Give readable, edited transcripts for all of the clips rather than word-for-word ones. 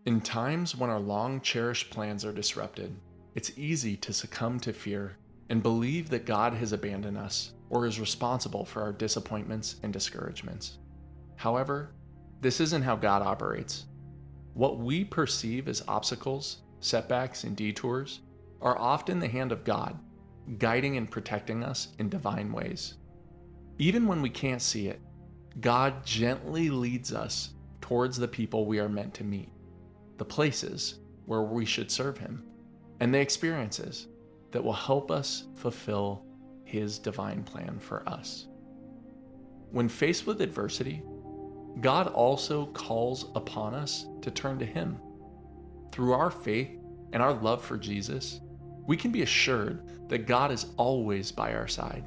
In times when our long-cherished plans are disrupted, it's easy to succumb to fear and believe that God has abandoned us or is responsible for our disappointments and discouragements. However, this isn't how God operates. What we perceive as obstacles, setbacks, and detours are often the hand of God, guiding and protecting us in divine ways. Even when we can't see it, God gently leads us towards the people we are meant to meet, the places where we should serve Him, and the experiences that will help us fulfill His divine plan for us. When faced with adversity, God also calls upon us to turn to Him. Through our faith and our love for Jesus, we can be assured that God is always by our side,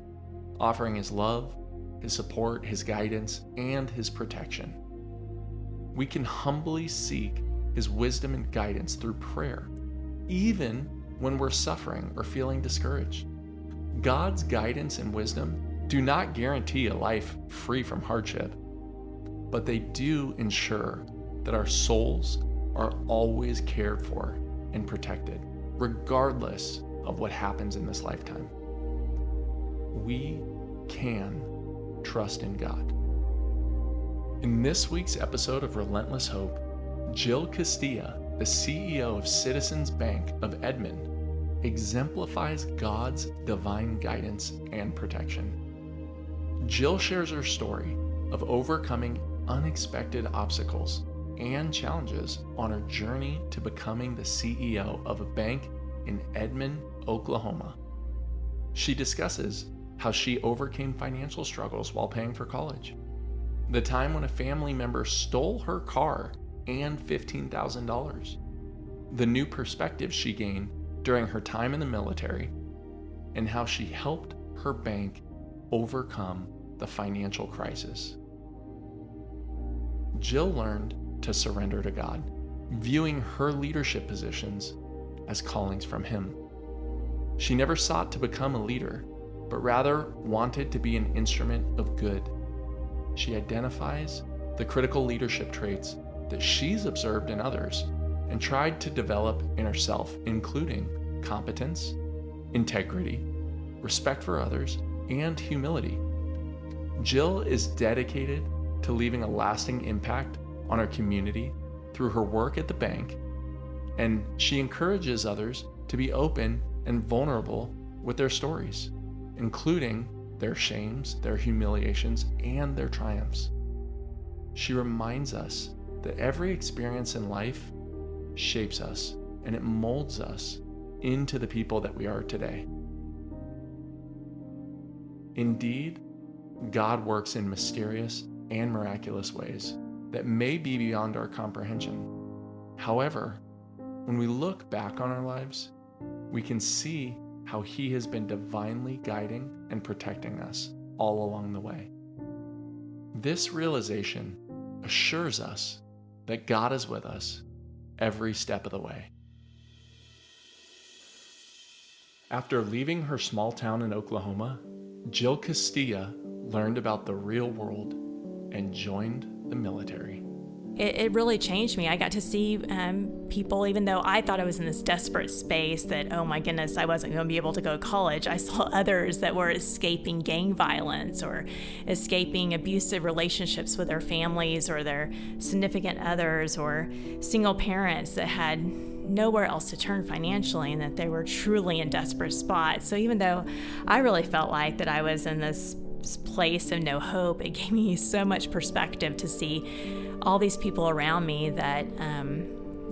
offering His love, His support, His guidance, and His protection. We can humbly seek His wisdom and guidance through prayer, even when we're suffering or feeling discouraged. God's guidance and wisdom do not guarantee a life free from hardship, but they do ensure that our souls are always cared for and protected, regardless of what happens in this lifetime. We can trust in God. In this week's episode of Relentless Hope, Jill Castilla, the CEO of Citizens Bank of Edmond, exemplifies God's divine guidance and protection. Jill shares her story of overcoming unexpected obstacles and challenges on her journey to becoming the CEO of a bank in Edmond, Oklahoma. She discusses how she overcame financial struggles while paying for college, the time when a family member stole her car and $15,000, the new perspective she gained during her time in the military, and how she helped her bank overcome the financial crisis. Jill learned to surrender to God, viewing her leadership positions as callings from Him. She never sought to become a leader, but rather wanted to be an instrument of good. She identifies the critical leadership traits that she's observed in others and tried to develop in herself, including competence, integrity, respect for others, and humility. Jill is dedicated to leaving a lasting impact on her community through her work at the bank, and she encourages others to be open and vulnerable with their stories, including their shames, their humiliations, and their triumphs. She reminds us that every experience in life shapes us and it molds us into the people that we are today. Indeed, God works in mysterious and miraculous ways that may be beyond our comprehension. However, when we look back on our lives, we can see how He has been divinely guiding and protecting us all along the way. This realization assures us that God is with us every step of the way. After leaving her small town in Oklahoma, Jill Castilla learned about the real world and joined the military. It really changed me. I got to see people, even though I thought I was in this desperate space that, oh my goodness, I wasn't going to be able to go to college. I saw others that were escaping gang violence or escaping abusive relationships with their families or their significant others, or single parents that had nowhere else to turn financially and that they were truly in desperate spots. So even though I really felt like that I was in this place of no hope, it gave me so much perspective to see all these people around me that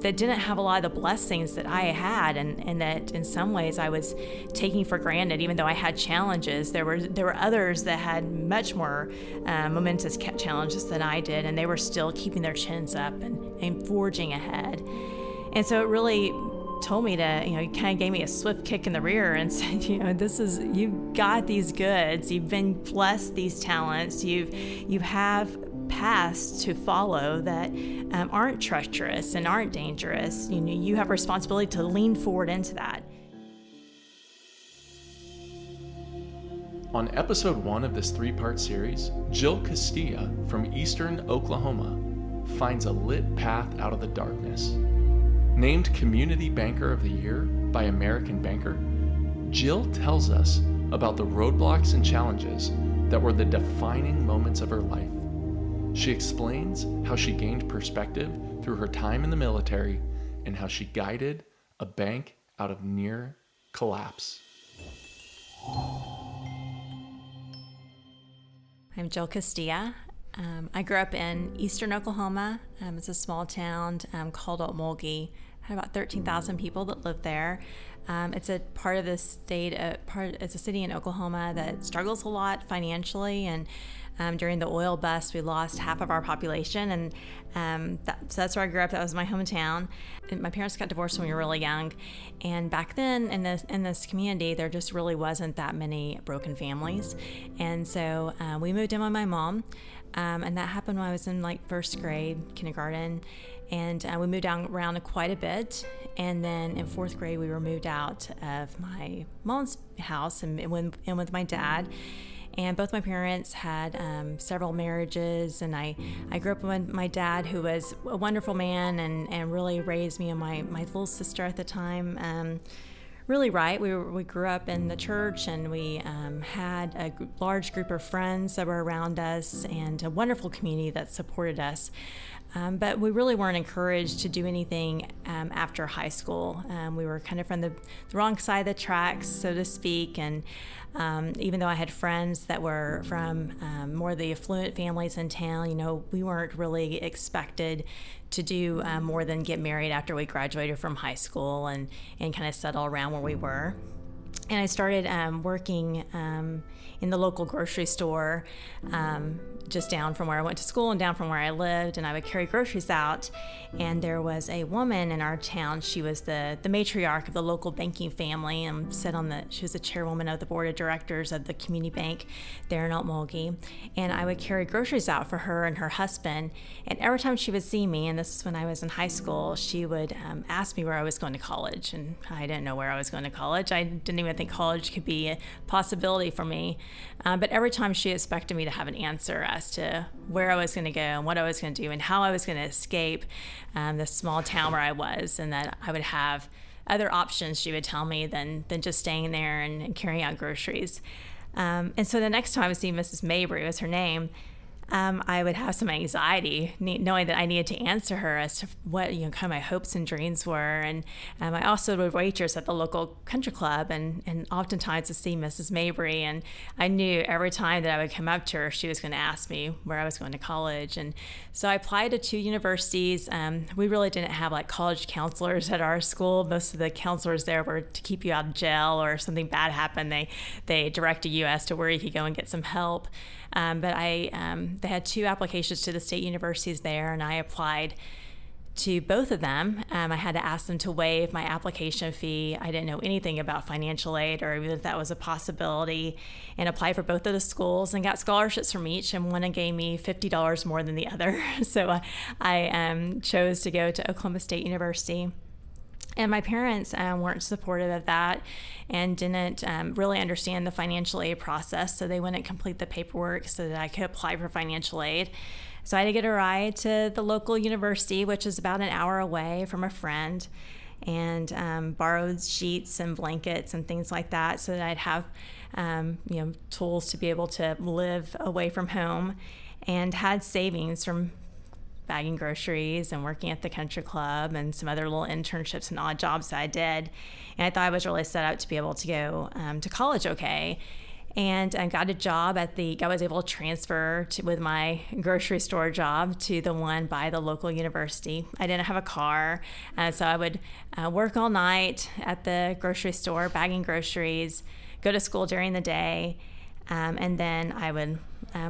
didn't have a lot of the blessings that I had, and that in some ways I was taking for granted. Even though I had challenges, there were others that had much more momentous challenges than I did, and they were still keeping their chins up and forging ahead. And so it really told me to, it kind of gave me a swift kick in the rear and said, you've got these goods, you've been blessed these talents, you have paths to follow that aren't treacherous and aren't dangerous. You have a responsibility to lean forward into that. On episode 1 of this 3-part series, Jill Castilla from Eastern Oklahoma finds a lit path out of the darkness Named Community Banker of the Year by American Banker, Jill tells us about the roadblocks and challenges that were the defining moments of her life. She explains how she gained perspective through her time in the military and how she guided a bank out of near collapse. I'm Jill Castilla. I grew up in eastern Oklahoma. It's a small town called Mulgee. Had about 13,000 people that live there. It's a part of the state. It's a city in Oklahoma that struggles a lot financially, and during the oil bust, we lost half of our population, and so that's where I grew up. That was my hometown. And my parents got divorced when we were really young, and back then in this community, there just really wasn't that many broken families, and so we moved in with my mom, and that happened when I was in like first grade, kindergarten. And we moved around quite a bit. And then in fourth grade, we were moved out of my mom's house and went in with my dad. And both my parents had several marriages. And I grew up with my dad, who was a wonderful man and really raised me and my little sister at the time really right. We grew up in the church, and we had a large group of friends that were around us and a wonderful community that supported us. But we really weren't encouraged to do anything after high school. We were kind of from the wrong side of the tracks, so to speak. And even though I had friends that were from more of the affluent families in town, we weren't really expected to do more than get married after we graduated from high school and kind of settle around where we were. And I started working in the local grocery store, just down from where I went to school and down from where I lived, and I would carry groceries out. And there was a woman in our town. She was the matriarch of the local banking family, and she was the chairwoman of the board of directors of the community bank there in Mulgee. And I would carry groceries out for her and her husband. And every time she would see me, and this is when I was in high school, she would ask me where I was going to college. And I didn't know where I was going to college. I didn't even think college could be a possibility for me. But every time she expected me to have an answer as to where I was going to go and what I was going to do and how I was going to escape the small town where I was, and that I would have other options, she would tell me, than just staying there and carrying out groceries. And so the next time I would see Mrs. Mabry, was her name, I would have some anxiety knowing that I needed to answer her as to what kind of my hopes and dreams were. And I also would waitress at the local country club and oftentimes to see Mrs. Mabry. And I knew every time that I would come up to her, she was going to ask me where I was going to college. And so I applied to 2 universities. We really didn't have like college counselors at our school. Most of the counselors there were to keep you out of jail, or if something bad happened, they directed you as to where you could go and get some help. But they had 2 applications to the state universities there, and I applied to both of them. I had to ask them to waive my application fee. I didn't know anything about financial aid or even if that was a possibility, and applied for both of the schools and got scholarships from each, and one gave me $50 more than the other. So I chose to go to Oklahoma State University. And my parents weren't supportive of that and didn't really understand the financial aid process, so they wouldn't complete the paperwork so that I could apply for financial aid. So I had to get a ride to the local university, which is about an hour away, from a friend, and borrowed sheets and blankets and things like that so that I'd have tools to be able to live away from home, and had savings from bagging groceries and working at the country club and some other little internships and odd jobs that I did. And I thought I was really set up to be able to go to college okay. And I got a job I was able to transfer with my grocery store job to the one by the local university. I didn't have a car, so I would work all night at the grocery store, bagging groceries, go to school during the day, and then I would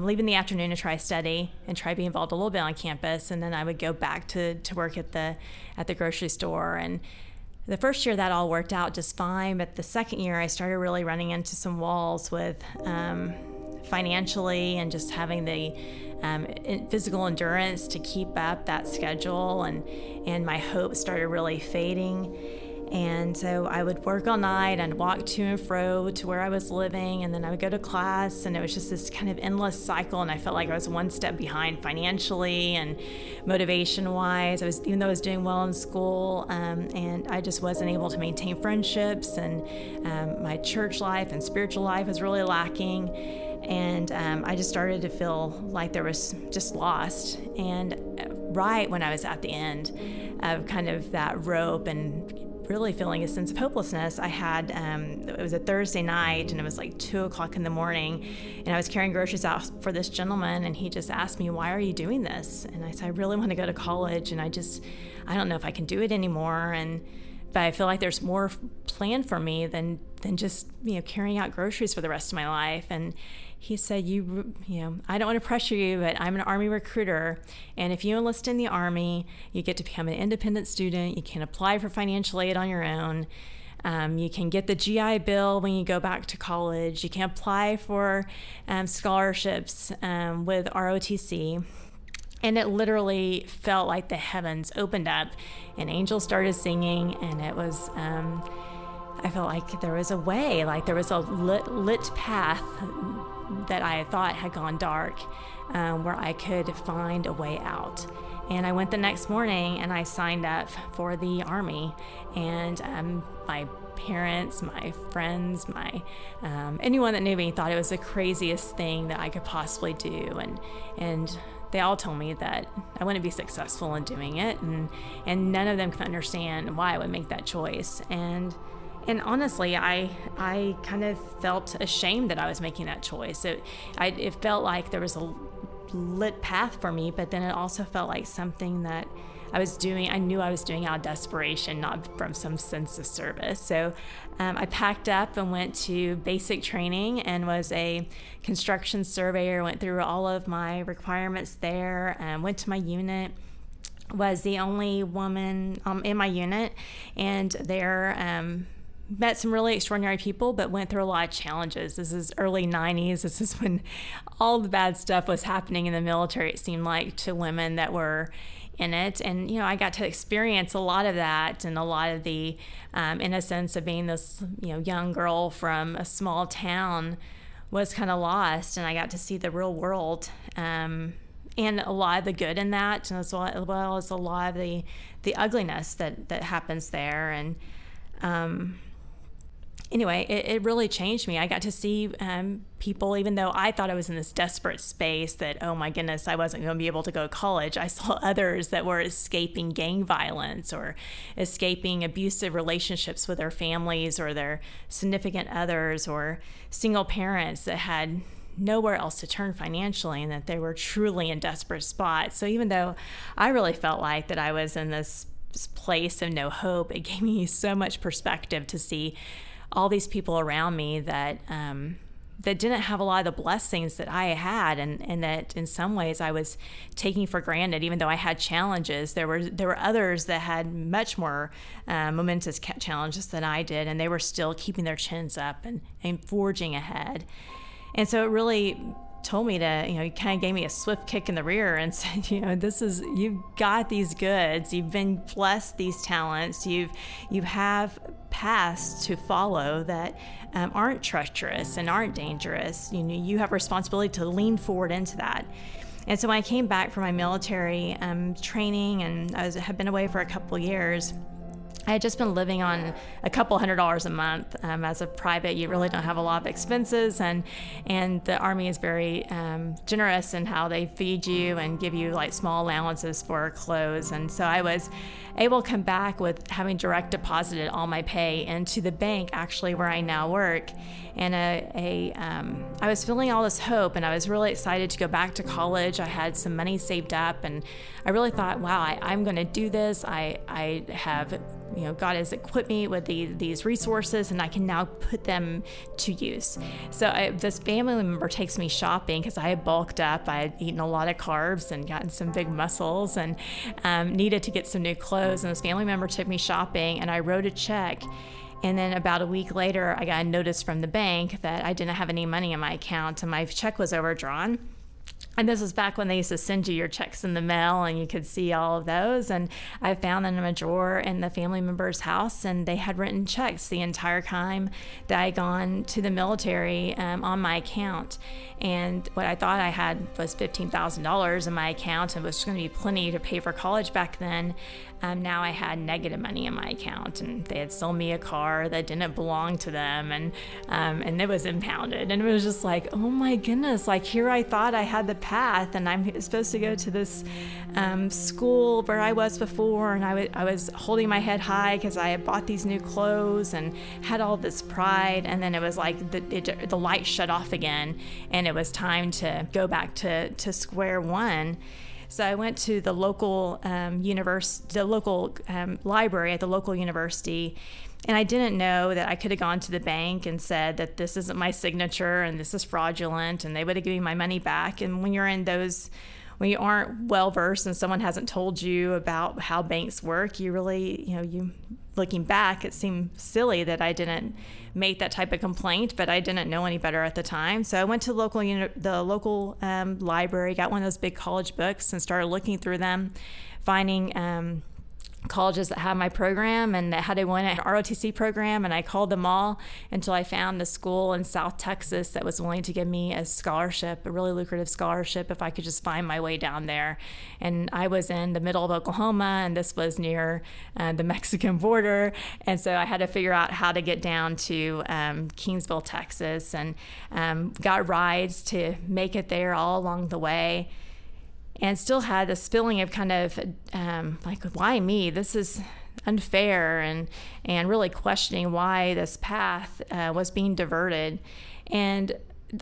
leave in the afternoon to try study and try to be involved a little bit on campus, and then I would go back to work at the grocery store. And the first year that all worked out just fine, but the second year I started really running into some walls with financially and just having the physical endurance to keep up that schedule, and my hope started really fading. And so I would work all night and walk to and fro to where I was living, and then I would go to class, and it was just this kind of endless cycle. And I felt like I was one step behind financially and motivation-wise. Even though I was doing well in school, and I just wasn't able to maintain friendships, and my church life and spiritual life was really lacking. And I just started to feel like there was just lost. And right when I was at the end of kind of that rope and really feeling a sense of hopelessness, I had, it was a Thursday night, and it was like 2:00 in the morning, and I was carrying groceries out for this gentleman, and he just asked me, "Why are you doing this?" And I said, "I really want to go to college, and I don't know if I can do it anymore, but I feel like there's more planned for me than just, carrying out groceries for the rest of my life." And he said, I don't want to pressure you, but I'm an Army recruiter. And if you enlist in the Army, you get to become an independent student. You can apply for financial aid on your own. You can get the GI Bill when you go back to college. You can apply for scholarships with ROTC. And it literally felt like the heavens opened up and angels started singing. And it was, I felt like there was a way, like there was a lit path that I thought had gone dark, where I could find a way out. And I went the next morning and I signed up for the Army. And my parents, my friends, anyone that knew me thought it was the craziest thing that I could possibly do. And they all told me that I wouldn't be successful in doing it. And none of them could understand why I would make that choice. And honestly, I kind of felt ashamed that I was making that choice. It felt like there was a lit path for me, but then it also felt like something that I knew I was doing out of desperation, not from some sense of service. So I packed up and went to basic training and was a construction surveyor, went through all of my requirements there, went to my unit, was the only woman in my unit, and there met some really extraordinary people, but went through a lot of challenges. This is early 90s. This is when all the bad stuff was happening in the military, it seemed like, to women that were in it. And, I got to experience a lot of that, and a lot of the innocence of being this, young girl from a small town was kind of lost. And I got to see the real world, and a lot of the good in that, as well as a lot of the ugliness that happens there. And, anyway, it really changed me. I got to see people, even though I thought I was in this desperate space that, oh my goodness, I wasn't going to be able to go to college. I saw others that were escaping gang violence or escaping abusive relationships with their families or their significant others, or single parents that had nowhere else to turn financially, and that they were truly in desperate spots. So even though I really felt like that I was in this place of no hope, it gave me so much perspective to see all these people around me that didn't have a lot of the blessings that I had, and that in some ways I was taking for granted. Even though I had challenges, there were others that had much more momentous challenges than I did, and they were still keeping their chins up and forging ahead. And so it really told me to, he kind of gave me a swift kick in the rear and said, you've got these goods, you've been blessed these talents, you have paths to follow that aren't treacherous and aren't dangerous. You have responsibility to lean forward into that. And so when I came back from my military training, and I had been away for a couple years, I had just been living on a couple $100s a month. As a private, you really don't have a lot of expenses, and the Army is very generous in how they feed you and give you like small allowances for clothes. And so I was able to come back with having direct deposited all my pay into the bank, actually, where I now work. And I was feeling all this hope, and I was really excited to go back to college. I had some money saved up, and I really thought, wow, I'm going to do this. I have, God has equipped me with these resources, and I can now put them to use. So this family member takes me shopping because I had bulked up. I had eaten a lot of carbs and gotten some big muscles, and needed to get some new clothes. And this family member took me shopping, and I wrote a check. And then about a week later, I got a notice from the bank that I didn't have any money in my account, and my check was overdrawn. And this was back when they used to send you your checks in the mail and you could see all of those. And I found them in a drawer in the family member's house, and they had written checks the entire time that I had gone to the military on my account. And what I thought I had was $15,000 in my account and was going to be plenty to pay for college back then. Now I had negative money in my account, and they had sold me a car that didn't belong to them, and it was impounded. And it was just like, oh my goodness, like here I thought I had the path, and I'm supposed to go to this school where I was before, and I was holding my head high because I had bought these new clothes and had all this pride. And then it was like the light shut off again, and it was time to go back to square one. So I went to the local library at the local university, and I didn't know that I could have gone to the bank and said that this isn't my signature and this is fraudulent, and they would have given me my money back. And when you aren't well versed and someone hasn't told you about how banks work, you really, looking back, it seemed silly that I didn't make that type of complaint, but I didn't know any better at the time. So I went to the local library, got one of those big college books, and started looking through them, finding colleges that had my program and that had a ROTC program, and I called them all until I found the school in South Texas that was willing to give me a scholarship, a really lucrative scholarship, if I could just find my way down there. And I was in the middle of Oklahoma, and this was near the Mexican border, and so I had to figure out how to get down to Kingsville, Texas, and got rides to make it there all along the way. And still had this feeling of kind of like, why me? This is unfair, and really questioning why this path was being diverted. And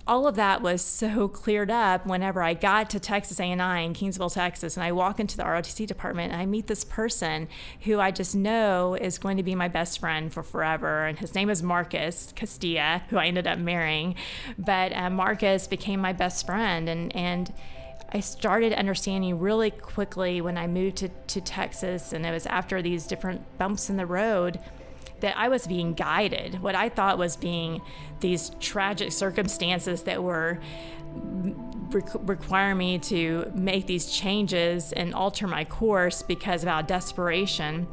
all of that was so cleared up whenever I got to Texas A&I in Kingsville, Texas, and I walk into the ROTC department, and I meet this person who I just know is going to be my best friend for forever. And his name is Marcus Castilla, who I ended up marrying. But Marcus became my best friend, and I started understanding really quickly when I moved to Texas, and it was after these different bumps in the road, that I was being guided. What I thought was being these tragic circumstances that were require me to make these changes and alter my course because of our desperation,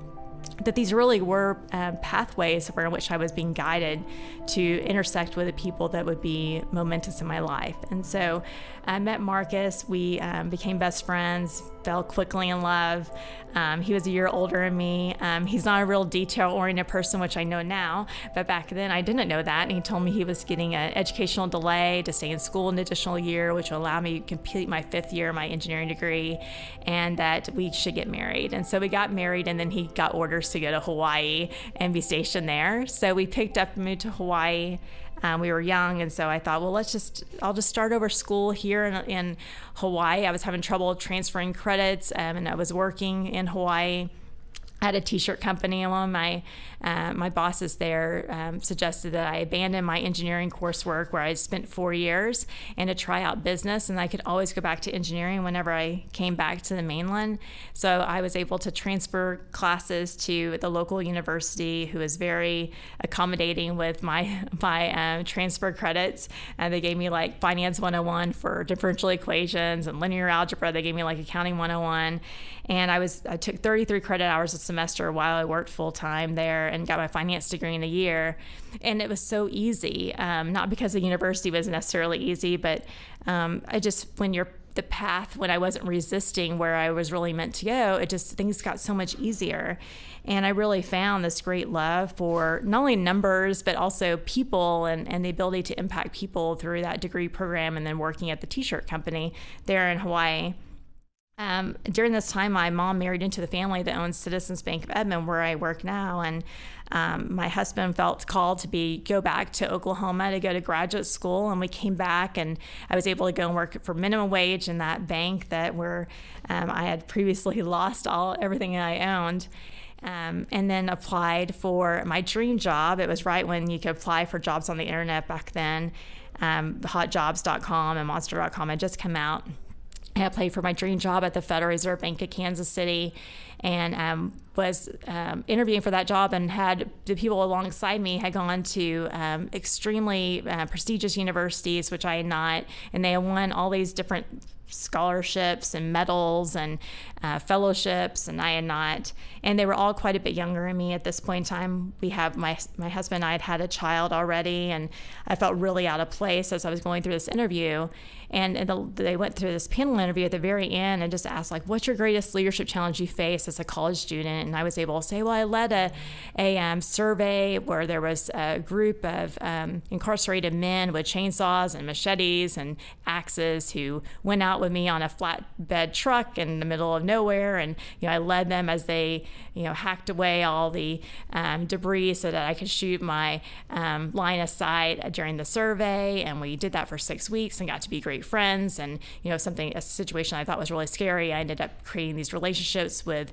that these really were pathways for which I was being guided to intersect with the people that would be momentous in my life. And so I met Marcus. We became best friends, fell quickly in love. He was a year older than me. He's not a real detail-oriented person, which I know now, but back then I didn't know that. And he told me he was getting an educational delay to stay in school an additional year, which will allow me to complete my 5th year of my engineering degree, and that we should get married. And so we got married, and then he got orders to go to Hawaii and be stationed there. So we picked up and moved to Hawaii. We were young, and so I thought, well, I'll just start over school here in Hawaii. I was having trouble transferring credits, and I was working in Hawaii. I had a t-shirt company, and one of my bosses there suggested that I abandon my engineering coursework where I spent 4 years and to try out business, and I could always go back to engineering whenever I came back to the mainland. So I was able to transfer classes to the local university, who was very accommodating with my transfer credits. And they gave me like Finance 101 for differential equations and linear algebra. They gave me like Accounting 101. And I took 33 credit hours a semester while I worked full time there, and got my finance degree in a year. And it was so easy, not because the university was necessarily easy, but when I wasn't resisting where I was really meant to go, things got so much easier. And I really found this great love for not only numbers, but also people and the ability to impact people through that degree program, and then working at the t-shirt company there in Hawaii. During this time, my mom married into the family that owns Citizens Bank of Edmond, where I work now. And my husband felt called to go back to Oklahoma to go to graduate school. And we came back, and I was able to go and work for minimum wage in that bank where I had previously lost everything I owned. And then applied for my dream job. It was right when you could apply for jobs on the internet back then. Hotjobs.com and Monster.com had just come out. I applied for my dream job at the Federal Reserve Bank of Kansas City, and was interviewing for that job, and had the people alongside me had gone to extremely prestigious universities, which I had not, and they had won all these different scholarships and medals and fellowships, and I had not. And they were all quite a bit younger than me at this point in time. We have my husband and I had a child already, and I felt really out of place as I was going through this interview. And they went through this panel interview at the very end and just asked, like, what's your greatest leadership challenge you faced as a college student? And I was able to say, well, I led a survey where there was a group of incarcerated men with chainsaws and machetes and axes who went out with me on a flatbed truck in the middle of nowhere. And, I led them as they, hacked away all the debris so that I could shoot my line of sight during the survey. And we did that for 6 weeks and got to be great friends. And, a situation I thought was really scary. I ended up creating these relationships with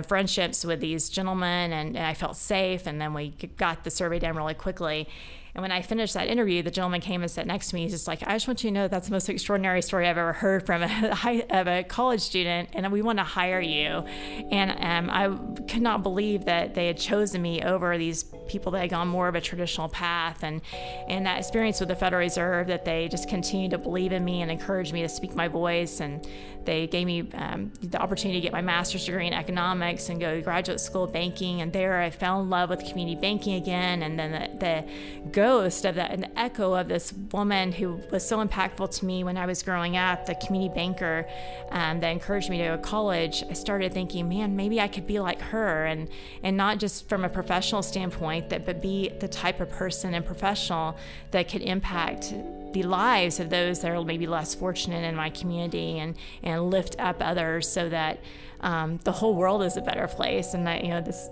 friendships with these gentlemen, and I felt safe. And then we got the survey done really quickly. And when I finished that interview, the gentleman came and sat next to me. He's just like, I just want you to know that's the most extraordinary story I've ever heard from a college student, and we want to hire you. And I could not believe that they had chosen me over these people that had gone more of a traditional path. And that experience with the Federal Reserve, that they just continued to believe in me and encourage me to speak my voice. And they gave me the opportunity to get my master's degree in economics and go to graduate school of banking. And there I fell in love with community banking again. And then the ghost of that, an echo of this woman who was so impactful to me when I was growing up, the community banker that encouraged me to go to college. I started thinking, man, maybe I could be like her, and not just from a professional standpoint, but be the type of person and professional that could impact the lives of those that are maybe less fortunate in my community, and lift up others so that the whole world is a better place. And that, this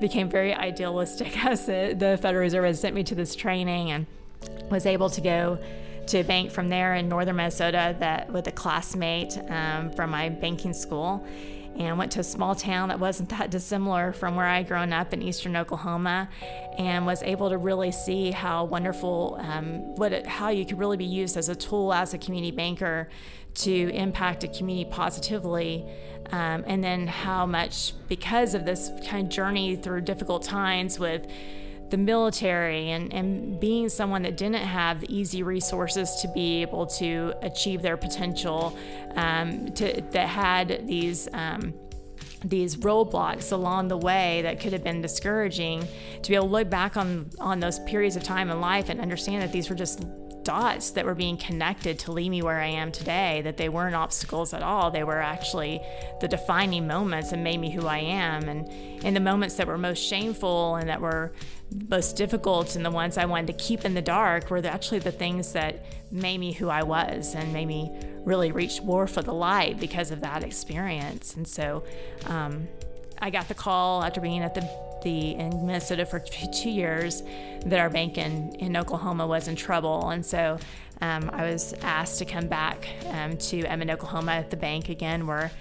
became very idealistic as the Federal Reserve had sent me to this training, and was able to go to a bank from there in northern Minnesota with a classmate from my banking school, and went to a small town that wasn't that dissimilar from where I'd grown up in eastern Oklahoma, and was able to really see how wonderful, how you could really be used as a tool as a community banker to impact a community positively. And then how much, because of this kind of journey through difficult times with the military and being someone that didn't have the easy resources to be able to achieve their potential, that had these roadblocks along the way that could have been discouraging, to be able to look back on those periods of time in life and understand that these were just dots that were being connected to lead me where I am today, that they weren't obstacles at all. They were actually the defining moments and made me who I am. And in the moments that were most shameful and that were most difficult, and the ones I wanted to keep in the dark, were actually the things that made me who I was and made me really reach more for the light because of that experience. And so I got the call after being at in Minnesota for 2 years that our bank in Oklahoma was in trouble. And so I was asked to come back to Edmond, Oklahoma at the bank again, where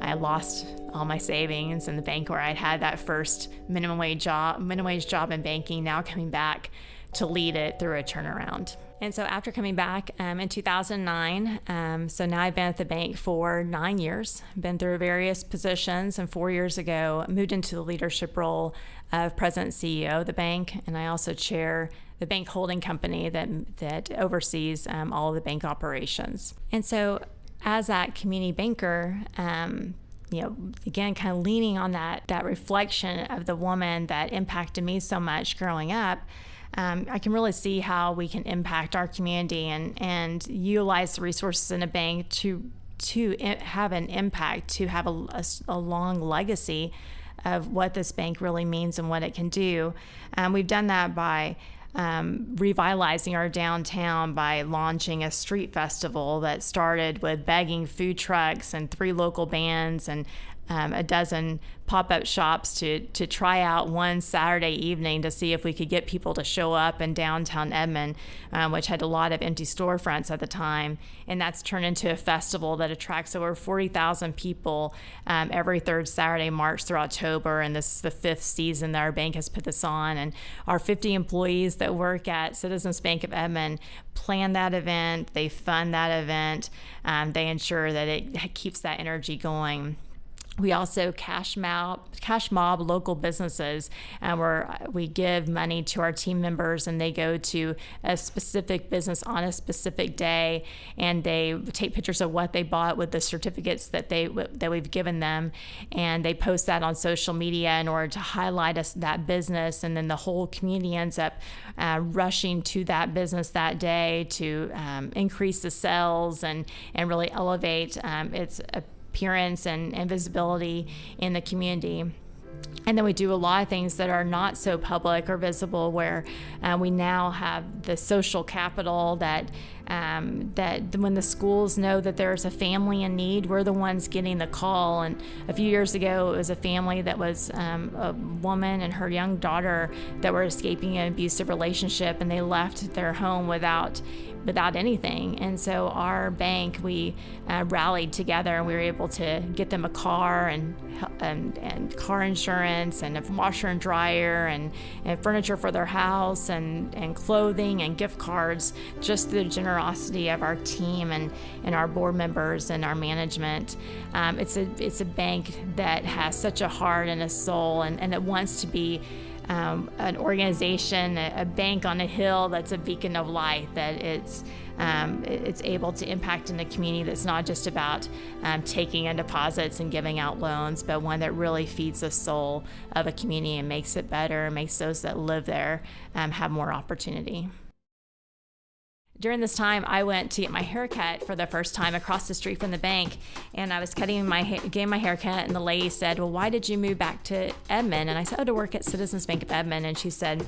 I lost all my savings, in the bank where I'd had that first minimum wage job in banking, now coming back to lead it through a turnaround. And so after coming back in 2009, so now I've been at the bank for 9 years, been through various positions, and 4 years ago moved into the leadership role of president and CEO of the bank. And I also chair the bank holding company that oversees all of the bank operations. And so as that community banker, again, kind of leaning on that reflection of the woman that impacted me so much growing up, I can really see how we can impact our community and utilize the resources in a bank to have an impact, to have a long legacy of what this bank really means and what it can do. We've done that by revitalizing our downtown by launching a street festival that started with begging food trucks and 3 local bands and a dozen pop-up shops to try out one Saturday evening to see if we could get people to show up in downtown Edmond, which had a lot of empty storefronts at the time. And that's turned into a festival that attracts over 40,000 people every third Saturday, March through October. And this is the 5th season that our bank has put this on. And our 50 employees that work at Citizens Bank of Edmond plan that event, they fund that event, they ensure that it keeps that energy going. We also cash mob local businesses, where we give money to our team members, and they go to a specific business on a specific day, and they take pictures of what they bought with the certificates that we've given them, and they post that on social media in order to highlight that business, and then the whole community ends up rushing to that business that day to increase the sales and really elevate its appearance and visibility in the community. And then we do a lot of things that are not so public or visible, where we now have the social capital that when the schools know that there's a family in need, we're the ones getting the call. And a few years ago, it was a family that was a woman and her young daughter that were escaping an abusive relationship, and they left their home without anything. And so our bank, we rallied together, and we were able to get them a car and car insurance and a washer and dryer and furniture for their house and clothing and gift cards, just through the generosity of our team and our board members and our management. It's a bank that has such a heart and a soul, and it wants to be an organization, a bank on a hill that's a beacon of light, that it's able to impact in a community that's not just about taking in deposits and giving out loans, but one that really feeds the soul of a community and makes it better, makes those that live there have more opportunity. During this time, I went to get my hair cut for the first time across the street from the bank, and I was getting my haircut, and the lady said, "Well, why did you move back to Edmond?" And I said, "Oh, to work at Citizens Bank of Edmond." And she said,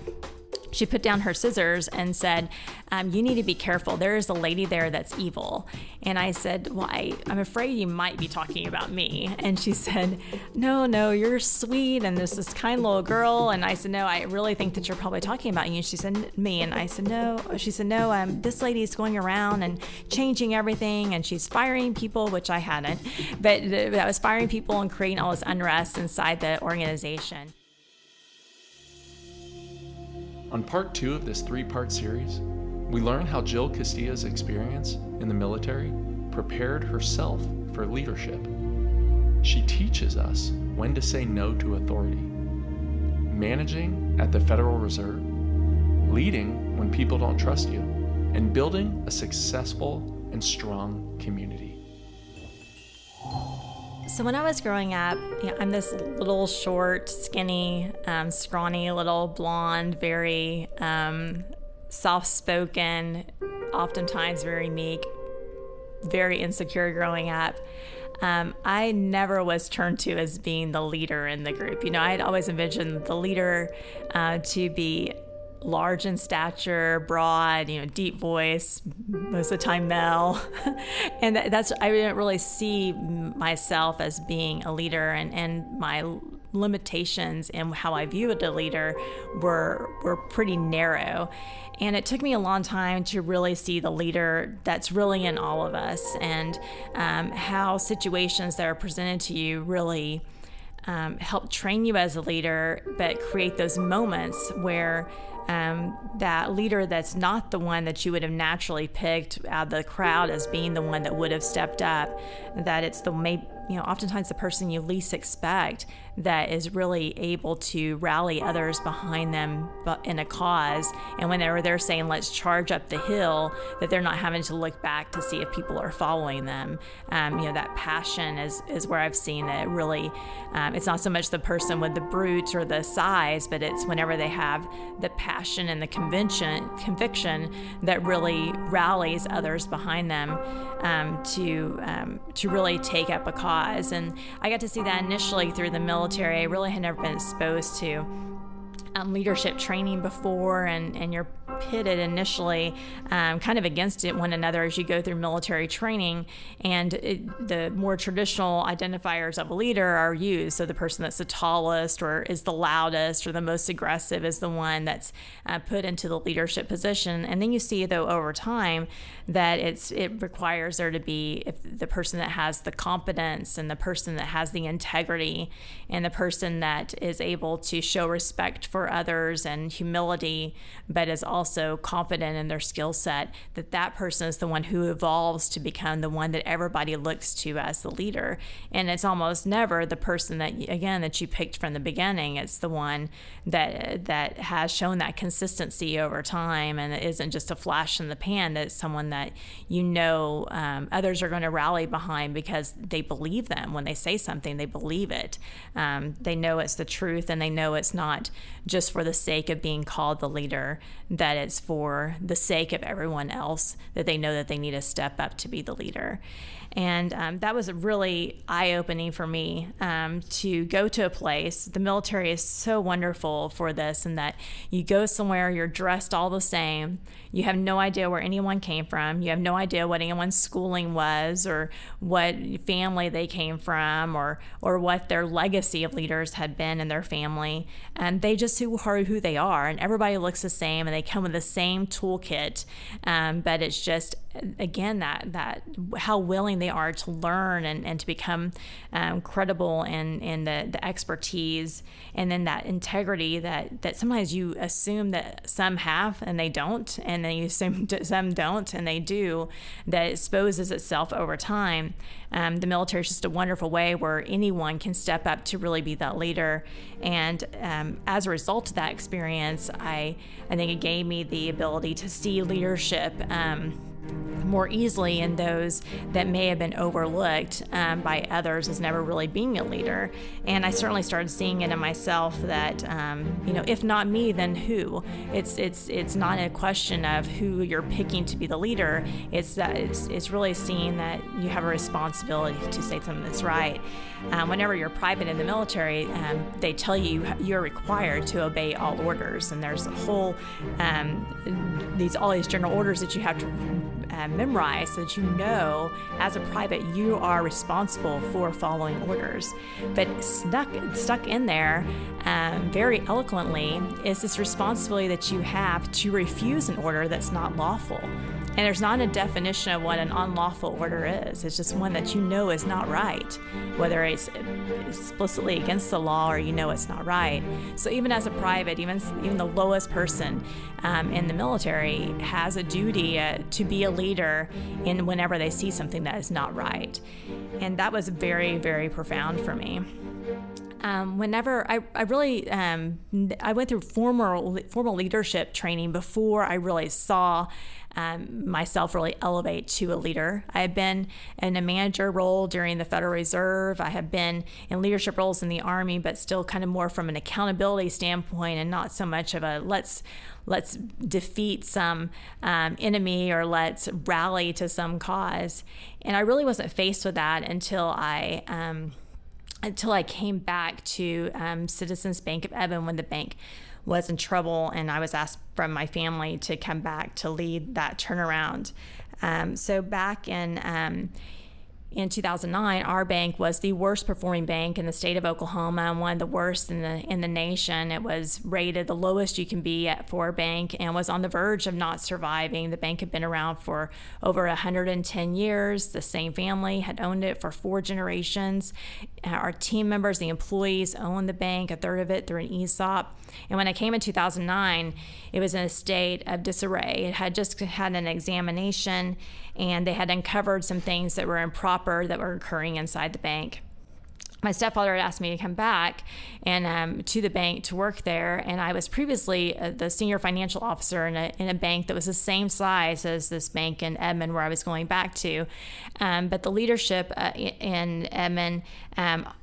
she put down her scissors and said, "You need to be careful. There is a lady there that's evil." And I said, "Well, I'm afraid you might be talking about me." And she said, No, you're sweet, and there's this kind little girl." And I said, "No, I really think that you're probably talking about you." And she said, "Me?" And I said, "No." She said, "No, this lady's going around and changing everything, and she's firing people," which I hadn't, but I was firing people and creating all this unrest inside the organization. On part 2 of this 3-part series, we learn how Jill Castilla's experience in the military prepared herself for leadership. She teaches us when to say no to authority, managing at the Federal Reserve, leading when people don't trust you, and building a successful and strong community. So when I was growing up, I'm this little short, skinny, scrawny little blonde, very soft-spoken, oftentimes very meek, very insecure growing up. I never was turned to as being the leader in the group. I had always envisioned the leader to be large in stature, broad, deep voice, most of the time male. And I didn't really see myself as being a leader, and my limitations in how I viewed a leader were pretty narrow. And it took me a long time to really see the leader that's really in all of us, and how situations that are presented to you really help train you as a leader, but create those moments where that leader that's not the one that you would have naturally picked out of the crowd as being the one that would have stepped up, that it's oftentimes the person you least expect that is really able to rally others behind them in a cause. And when they're saying, "Let's charge up the hill," that they're not having to look back to see if people are following them. That passion is where I've seen that really, it's not so much the person with the brute or the size, but it's whenever they have the passion and the conviction that really rallies others behind them to really take up a cause. And I got to see that initially through the military. I really had never been exposed to leadership training before, and you're pitted initially kind of against one another as you go through military training, and the more traditional identifiers of a leader are used. So the person that's the tallest or is the loudest or the most aggressive is the one that's put into the leadership position. And then you see, though, over time that it requires there to be the person that has the competence, and the person that has the integrity, and the person that is able to show respect for for others and humility, but is also confident in their skill set, that person is the one who evolves to become the one that everybody looks to as the leader. And it's almost never the person that you picked from the beginning. It's the one that has shown that consistency over time, and it isn't just a flash in the pan. That's someone that others are going to rally behind because they believe them. When they say something, they believe it. They know it's the truth, and they know it's not just for the sake of being called the leader, that it's for the sake of everyone else, that they know that they need to step up to be the leader. And that was really eye-opening for me, to go to a place. The military is so wonderful for this, in that you go somewhere, you're dressed all the same. You have no idea where anyone came from. You have no idea what anyone's schooling was, or what family they came from, or what their legacy of leaders had been in their family. And they just are who they are, and everybody looks the same, and they come with the same toolkit. But it's just, again, that how willing they are to learn and to become credible in the expertise, and then that integrity that sometimes you assume that some have and they don't, and then you assume some don't and they do, that exposes itself over time. The military is just a wonderful way where anyone can step up to really be that leader. And as a result of that experience, I think it gave me the ability to see leadership more easily in those that may have been overlooked by others as never really being a leader. And I certainly started seeing it in myself that, if not me, then who? It's not a question of who you're picking to be the leader. It's really seeing that you have a responsibility to say something that's right. Whenever you're private in the military, they tell you you're required to obey all orders, and there's a whole all these general orders that you have to memorize, so that as a private you are responsible for following orders. But stuck in there very eloquently is this responsibility that you have to refuse an order that's not lawful. And there's not a definition of what an unlawful order is. It's just one that is not right, whether it's explicitly against the law or it's not right. So even as a private, even the lowest person in the military has a duty to be a leader in whenever they see something that is not right. And that was very, very profound for me. Whenever I went through formal leadership training before I really saw myself really elevate to a leader. I had been in a manager role during the Federal Reserve. I have been in leadership roles in the Army, but still kind of more from an accountability standpoint, and not so much of a let's defeat some enemy, or let's rally to some cause. And I really wasn't faced with that until I came back to Citizens Bank of Edmond when the bank was in trouble, and I was asked from my family to come back to lead that turnaround. So back in 2009, our bank was the worst performing bank in the state of Oklahoma, one of the worst in the nation. It was rated the lowest you can be for a bank, and was on the verge of not surviving. The bank had been around for over 110 years. The same family had owned it for 4 generations. Our team members, the employees, owned the bank, a third of it through an ESOP. And when I came in 2009, it was in a state of disarray. It had just had an examination, and they had uncovered some things that were improper that were occurring inside the bank. My stepfather had asked me to come back and to the bank to work there, and I was previously the senior financial officer in a bank that was the same size as this bank in Edmond where I was going back to. But the leadership in Edmond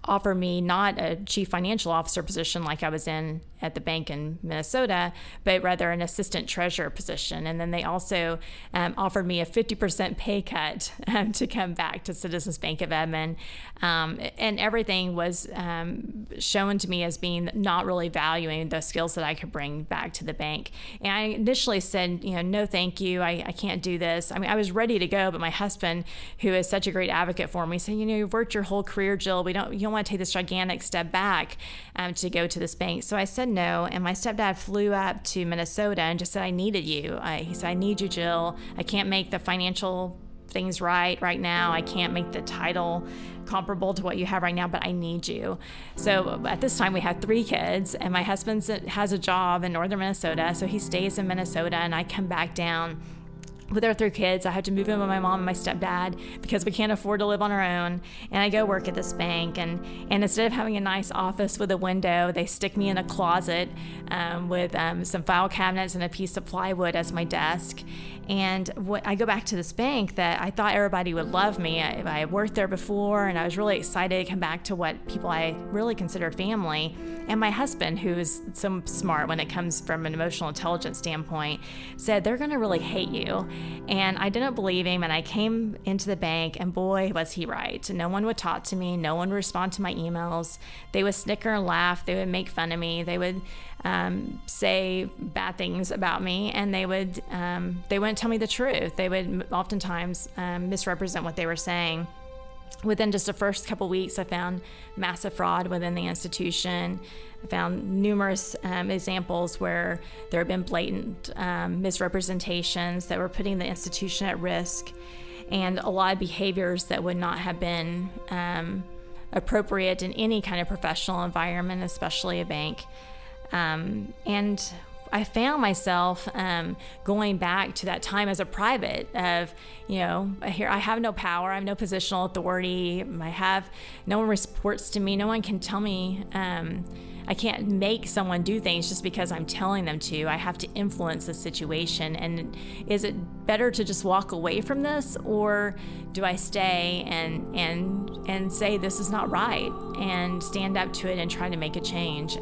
offered me not a chief financial officer position like I was in at the bank in Minnesota, but rather an assistant treasurer position. And then they also offered me a 50% pay cut to come back to Citizens Bank of Edmond. And everything was shown to me as being not really valuing the skills that I could bring back to the bank. And I initially said, no, thank you. I can't do this. I mean, I was ready to go, but my husband, who is such a great advocate for me, said, you've worked your whole career, Jill. You don't want to take this gigantic step back to go to this bank. So I said no, and my stepdad flew up to Minnesota and just said, I needed you. He said, I need you, Jill. I can't make the financial things right now. I can't make the title comparable to what you have right now, but I need you. So at this time we had 3 kids, and my husband has a job in northern Minnesota, so he stays in Minnesota, and I come back down with our 3 kids. I had to move in with my mom and my stepdad because we can't afford to live on our own. And I go work at this bank, and instead of having a nice office with a window, they stick me in a closet with some file cabinets and a piece of plywood as my desk. And I go back to this bank that I thought everybody would love me. I worked there before, and I was really excited to come back to what people I really consider family. And my husband, who is so smart when it comes from an emotional intelligence standpoint, said, they're going to really hate you. And I didn't believe him, and I came into the bank, and boy, was he right. No one would talk to me. No one would respond to my emails. They would snicker and laugh. They would make fun of me. They would say bad things about me, and they wouldn't tell me the truth. They would oftentimes misrepresent what they were saying. Within just the first couple weeks, I found massive fraud within the institution. I found numerous examples where there had been blatant misrepresentations that were putting the institution at risk, and a lot of behaviors that would not have been appropriate in any kind of professional environment, especially a bank. And I found myself going back to that time as a private of, here I have no power, I have no positional authority, no one reports to me, no one can tell me, I can't make someone do things just because I'm telling them to. I have to influence the situation. And is it better to just walk away from this, or do I stay and say this is not right and stand up to it and try to make a change?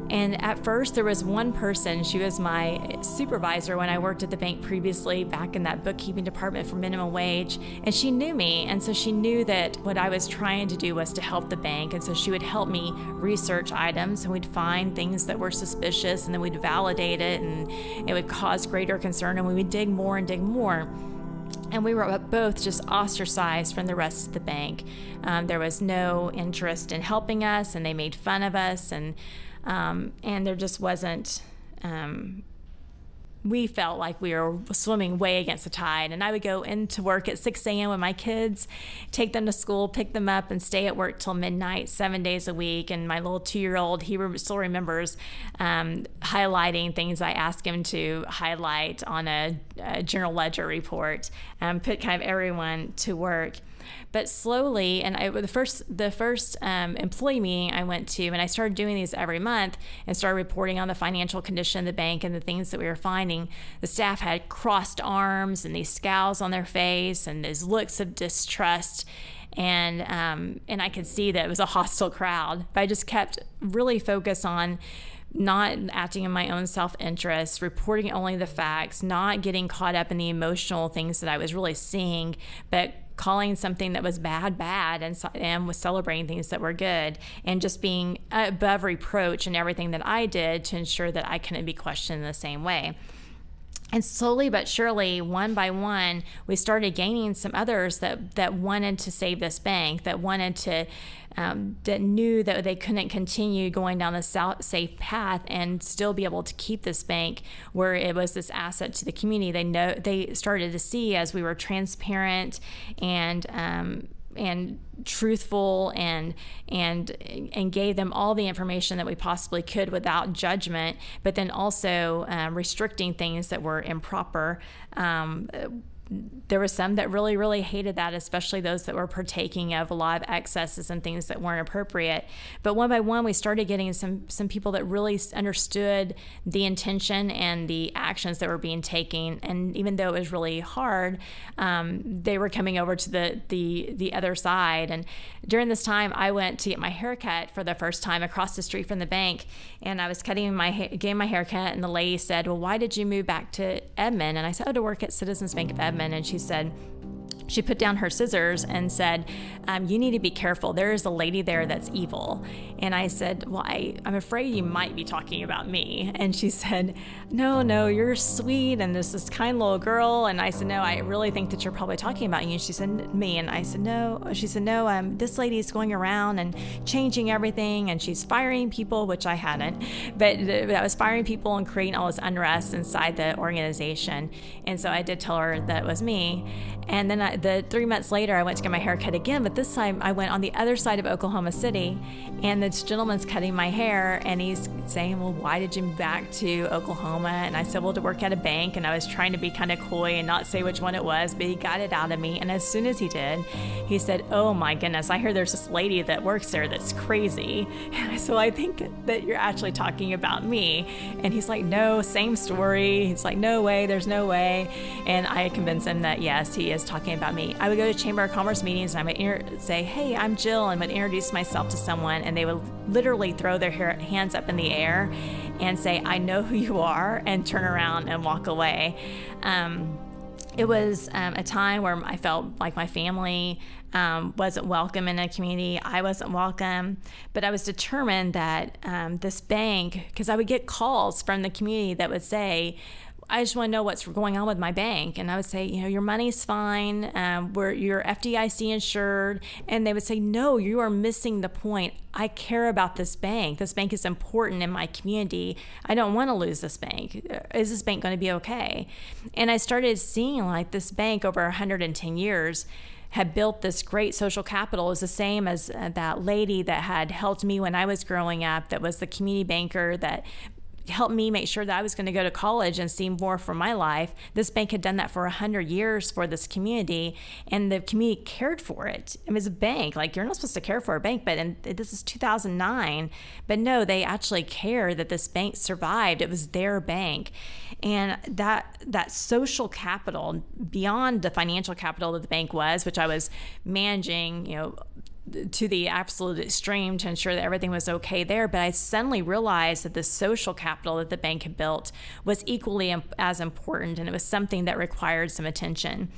And at first there was one person, she was my supervisor when I worked at the bank previously, back in that bookkeeping department for minimum wage, and she knew me, and so she knew that what I was trying to do was to help the bank, and so she would help me research items, and we'd find things that were suspicious, and then we'd validate it, and it would cause greater concern, and we would dig more and dig more. And we were both just ostracized from the rest of the bank. There was no interest in helping us, and they made fun of us, and there just wasn't, we felt like we were swimming way against the tide. And I would go into work at 6 a.m. with my kids, take them to school, pick them up, and stay at work till midnight, 7 days a week. And my little 2-year-old, he still remembers highlighting things I asked him to highlight on a journal ledger report, put kind of everyone to work. But slowly, and the first employee meeting I went to, and I started doing these every month and started reporting on the financial condition of the bank and the things that we were finding. The staff had crossed arms and these scowls on their face and these looks of distrust. And I could see that it was a hostile crowd. But I just kept really focused on not acting in my own self-interest, reporting only the facts, not getting caught up in the emotional things that I was really seeing, but calling something that was bad, and was celebrating things that were good, and just being above reproach in everything that I did to ensure that I couldn't be questioned in the same way. And slowly but surely, one by one, we started gaining some others that wanted to save this bank, that wanted to, that knew that they couldn't continue going down the safe path and still be able to keep this bank where it was this asset to the community. They started to see, as we were transparent and truthful and gave them all the information that we possibly could without judgment, but then also restricting things that were improper. There were some that really, really hated that, especially those that were partaking of a lot of excesses and things that weren't appropriate. But one by one, we started getting some people that really understood the intention and the actions that were being taken. And even though it was really hard, they were coming over to the other side. And during this time, I went to get my haircut for the first time across the street from the bank. And I was getting my haircut, and the lady said, "Well, why did you move back to Edmond?" And I said, "Oh, to work at Citizens Bank of Edmond." And she said, she put down her scissors and said, you need to be careful. There is a lady there that's evil. And I said, well, I'm afraid you might be talking about me. And she said, no, you're sweet and this kind little girl. And I said, no, I really think that you're probably talking about you. And she said, me. And I said, no. She said, no, this lady's going around and changing everything. And she's firing people, which I hadn't. But I was firing people and creating all this unrest inside the organization. And so I did tell her that it was me. And then 3 months later, I went to get my hair cut again, but this time I went on the other side of Oklahoma City, and this gentleman's cutting my hair, and he's saying, well, why did you move back to Oklahoma? And I said, well, to work at a bank, and I was trying to be kind of coy and not say which one it was, but he got it out of me, and as soon as he did, he said, oh my goodness, I hear there's this lady that works there that's crazy. And so I think that you're actually talking about me. And he's like, no, same story. He's like, no way, there's no way. And I convinced him that yes, he is talking about me. I would go to Chamber of Commerce meetings and I would say, hey, I'm Jill, and would introduce myself to someone, and they would literally throw their hands up in the air and say, I know who you are, and turn around and walk away. It was a time where I felt like my family wasn't welcome in a community. I wasn't welcome, but I was determined that this bank, because I would get calls from the community that would say, I just want to know what's going on with my bank. And I would say, your money's fine. You're FDIC insured. And they would say, no, you are missing the point. I care about this bank. This bank is important in my community. I don't want to lose this bank. Is this bank going to be okay? And I started seeing like this bank over 110 years had built this great social capital. It was the same as that lady that had helped me when I was growing up, that was the community banker that helped me make sure that I was going to go to college and see more for my life. This bank had done that for 100 years for this community, and the community cared for it. It was a bank. Like, you're not supposed to care for a bank, but this is 2009. But no, they actually care that this bank survived. It was their bank. And that social capital, beyond the financial capital that the bank was, which I was managing, to the absolute extreme to ensure that everything was okay there. But I suddenly realized that the social capital that the bank had built was equally as important, and it was something that required some attention.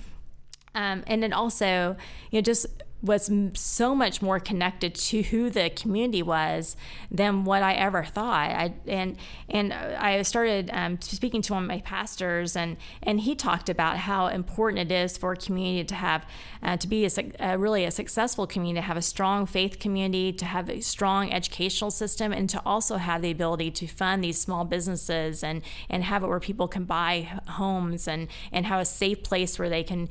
And it also, just was so much more connected to who the community was than what I ever thought. I started speaking to one of my pastors, and he talked about how important it is for a community to have to be really a successful community, to have a strong faith community, to have a strong educational system, and to also have the ability to fund these small businesses and have it where people can buy homes and have a safe place where they can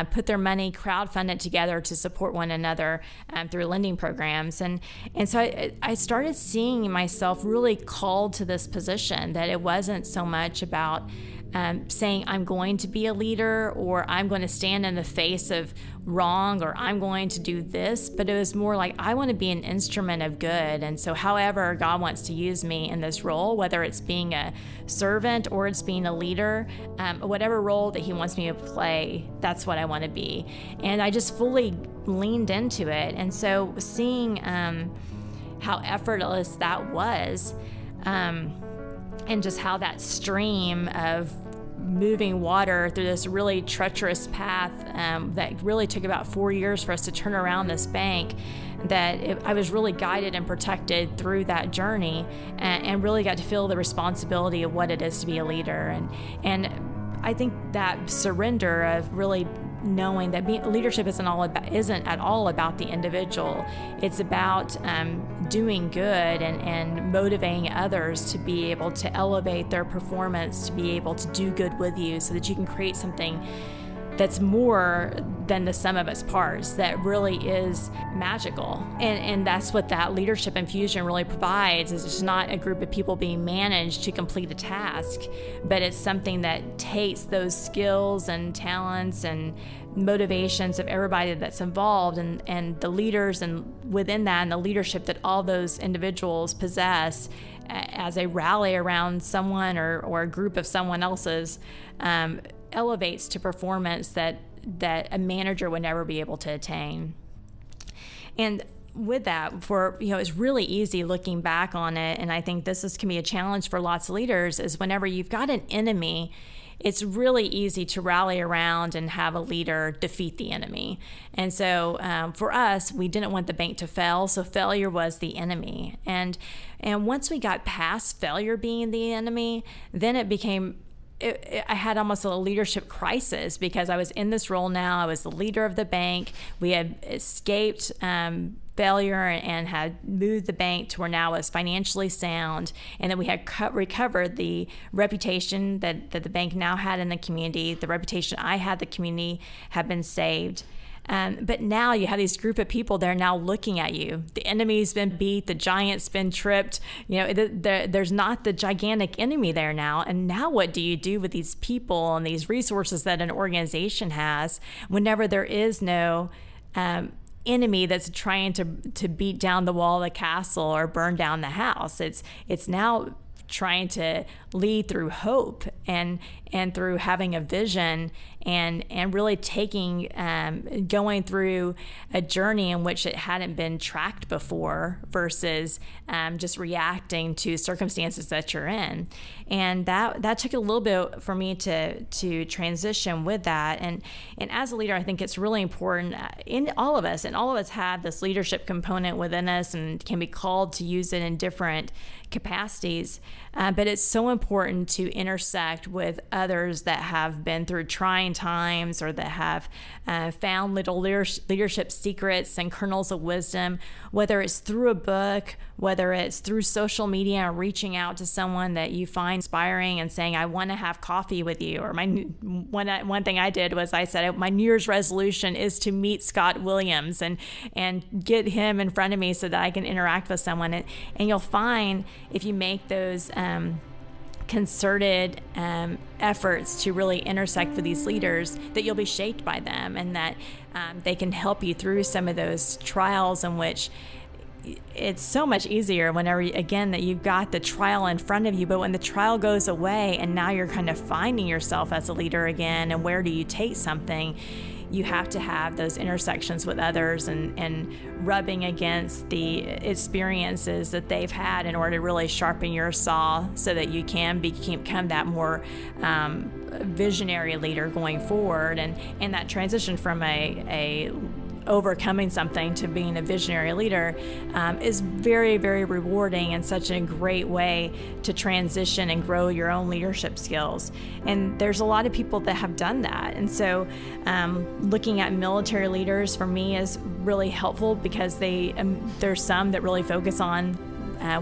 put their money, crowdfund it together to support one another through lending programs. And so I started seeing myself really called to this position, that it wasn't so much about saying I'm going to be a leader, or I'm going to stand in the face of wrong, or I'm going to do this, but it was more like I want to be an instrument of good. And so however God wants to use me in this role, whether it's being a servant or it's being a leader, whatever role that he wants me to play, that's what I want to be. And I just fully leaned into it. And so seeing how effortless that was, and just how that stream of moving water through this really treacherous path that really took about 4 years for us to turn around this bank, I was really guided and protected through that journey, and really got to feel the responsibility of what it is to be a leader. And I think that surrender of really knowing that leadership isn't at all about the individual. It's about doing good and motivating others to be able to elevate their performance, to be able to do good with you, so that you can create something that's more than the sum of its parts, that really is magical. And that's what that leadership infusion really provides, is it's not a group of people being managed to complete a task, but it's something that takes those skills and talents and motivations of everybody that's involved, and the leaders, and within that, and the leadership that all those individuals possess as a rally around someone or a group of someone else's, elevates to performance that a manager would never be able to attain. And with that, it's really easy looking back on it, and I think can be a challenge for lots of leaders, is whenever you've got an enemy, it's really easy to rally around and have a leader defeat the enemy. And so for us, we didn't want the bank to fail, so failure was the enemy. And once we got past failure being the enemy, then it became I had almost a leadership crisis because I was in this role now. I was the leader of the bank. We had escaped failure and had moved the bank to where now it was financially sound. And then we had recovered the reputation that the bank now had in the community. The reputation I had, the community had been saved. But now you have this group of people, they're now looking at you. The enemy's been beat, the giant's been tripped. There's not the gigantic enemy there now. And now what do you do with these people and these resources that an organization has whenever there is no enemy that's trying to beat down the wall of the castle or burn down the house? It's now trying to lead through hope and through having a vision and really going through a journey in which it hadn't been tracked before versus just reacting to circumstances that you're in. And that took a little bit for me to transition with that. And as a leader, I think it's really important in all of us, and all of us have this leadership component within us and can be called to use it in different capacities. But it's so important to intersect with others that have been through trying times or that have found little leadership secrets and kernels of wisdom, whether it's through a book, whether it's through social media or reaching out to someone that you find inspiring and saying, I want to have coffee with you. Or one thing I did was I said, my New Year's resolution is to meet Scott Williams and get him in front of me so that I can interact with someone. And you'll find if you make those concerted efforts to really intersect with these leaders, that you'll be shaped by them and that they can help you through some of those trials in which it's so much easier whenever, again, that you've got the trial in front of you, but when the trial goes away and now you're kind of finding yourself as a leader again, and where do you take something, you have to have those intersections with others and rubbing against the experiences that they've had in order to really sharpen your saw so that you can become that more visionary leader going forward. And that transition from a overcoming something to being a visionary leader is very, very rewarding and such a great way to transition and grow your own leadership skills. And there's a lot of people that have done that. And so looking at military leaders for me is really helpful because there's some that really focus on